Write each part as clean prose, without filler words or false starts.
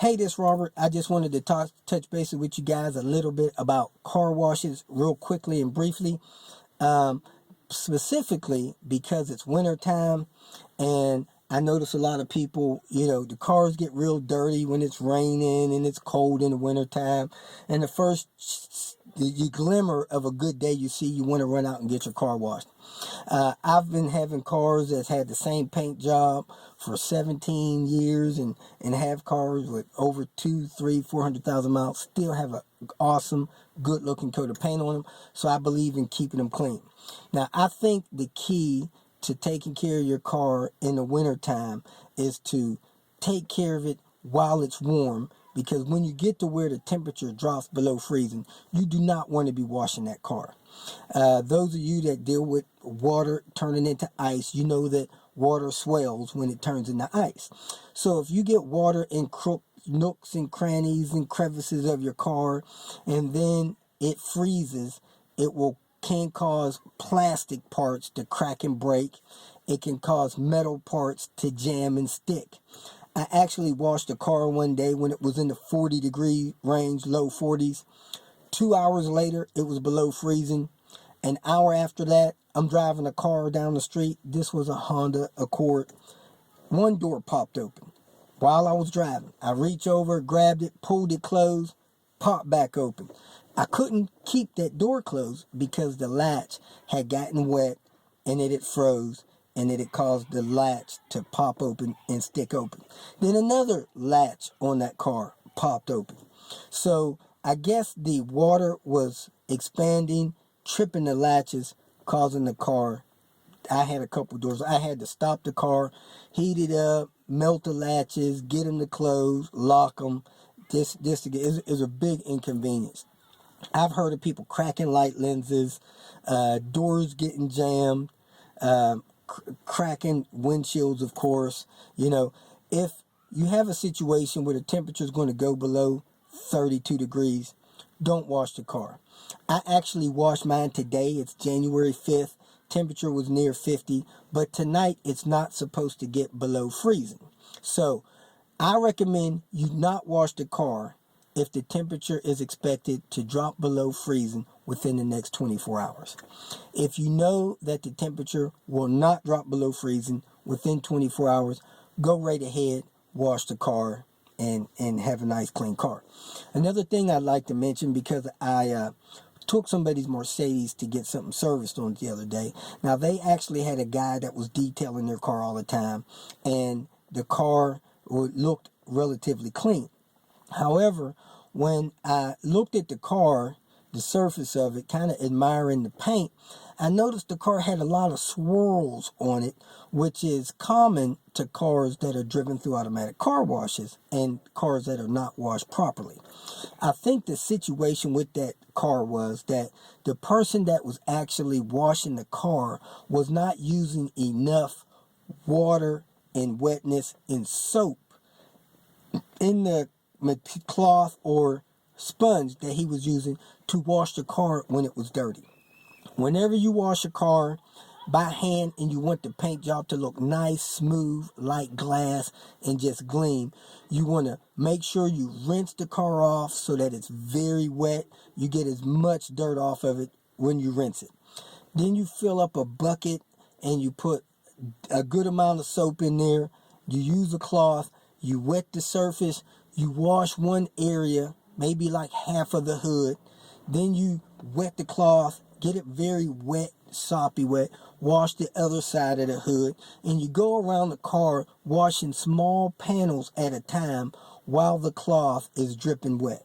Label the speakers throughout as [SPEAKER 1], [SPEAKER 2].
[SPEAKER 1] Hey, this Robert. I just wanted to touch base with you guys a little bit about car washes real quickly and briefly. Um, Specifically because it's winter time, and I notice a lot of people, the cars get real dirty when it's raining and it's cold in the winter time. And the first the glimmer of a good day you see, you want to run out and get your car washed. I've been having cars that's had the same paint job for 17 years and have cars with over 2, 3, 400,000 miles, still have an awesome, good looking coat of paint on them. So I believe in keeping them clean. Now, I think the key to taking care of your car in the winter time is to take care of it while it's warm, because when you get to where the temperature drops below freezing, you do not want to be washing that car. Those of you that deal with water turning into ice, you know that water swells when it turns into ice. So if you get water in nooks and crannies and crevices of your car, and then it freezes, can cause plastic parts to crack and break. It can cause metal parts to jam and stick. I actually washed a car one day when it was in the 40-degree range, low 40s. 2 hours later, it was below freezing. An hour after that, I'm driving a car down the street. This was a Honda Accord. One door popped open while I was driving. I reached over, grabbed it, pulled it closed, popped back open. I couldn't keep that door closed because the latch had gotten wet and it had froze, and it had caused the latch to pop open and stick open. Then another latch on that car popped open. So I guess the water was expanding, tripping the latches, causing the car. I had a couple doors. I had to stop the car, heat it up, melt the latches, get them to close, lock them. This is a big inconvenience. I've heard of people cracking light lenses, doors getting jammed, cracking windshields, of course. If you have a situation where the temperature is going to go below 32 degrees, don't wash the car. I actually washed mine today. It's January 5th. Temperature was near 50, but tonight it's not supposed to get below freezing. So I recommend you not wash the car if the temperature is expected to drop below freezing within the next 24 hours. If you know that the temperature will not drop below freezing within 24 hours, go right ahead, wash the car, and have a nice clean car. Another thing I'd like to mention, because I took somebody's Mercedes to get something serviced on it the other day. Now, they actually had a guy that was detailing their car all the time, and the car looked relatively clean. However, when I looked at the car, the surface of it, kind of admiring the paint, I noticed the car had a lot of swirls on it, which is common to cars that are driven through automatic car washes and cars that are not washed properly. I think the situation with that car was that the person that was actually washing the car was not using enough water and wetness and soap in the cloth or sponge that he was using to wash the car when it was dirty. Whenever you wash a car by hand and you want the paint job to look nice, smooth, like glass, and just gleam, you want to make sure you rinse the car off so that it's very wet. You get as much dirt off of it when you rinse it. Then you fill up a bucket and you put a good amount of soap in there. You use a cloth, you wet the surface, you wash one area, maybe like half of the hood. Then you wet the cloth, get it very wet, soppy wet, wash the other side of the hood, and you go around the car washing small panels at a time while the cloth is dripping wet.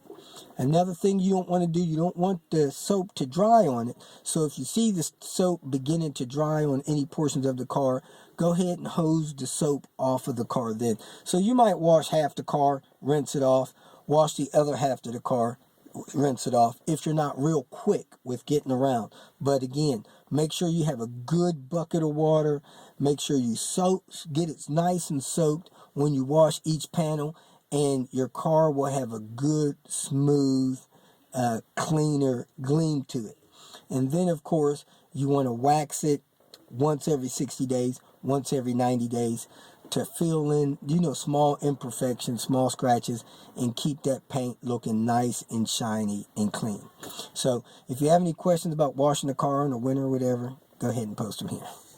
[SPEAKER 1] Another thing you don't want to do, you don't want the soap to dry on it. So if you see the soap beginning to dry on any portions of the car, go ahead and hose the soap off of the car then. So you might wash half the car, rinse it off, wash the other half of the car, rinse it off, if you're not real quick with getting around. But again, make sure you have a good bucket of water. Make sure you get it nice and soaked when you wash each panel, and your car will have a good, smooth, cleaner gleam to it. And then, of course, you want to wax it once every 60 days, once every 90 days. to fill in, small imperfections, small scratches, and keep that paint looking nice and shiny and clean. So if you have any questions about washing the car in the winter or whatever, go ahead and post them here.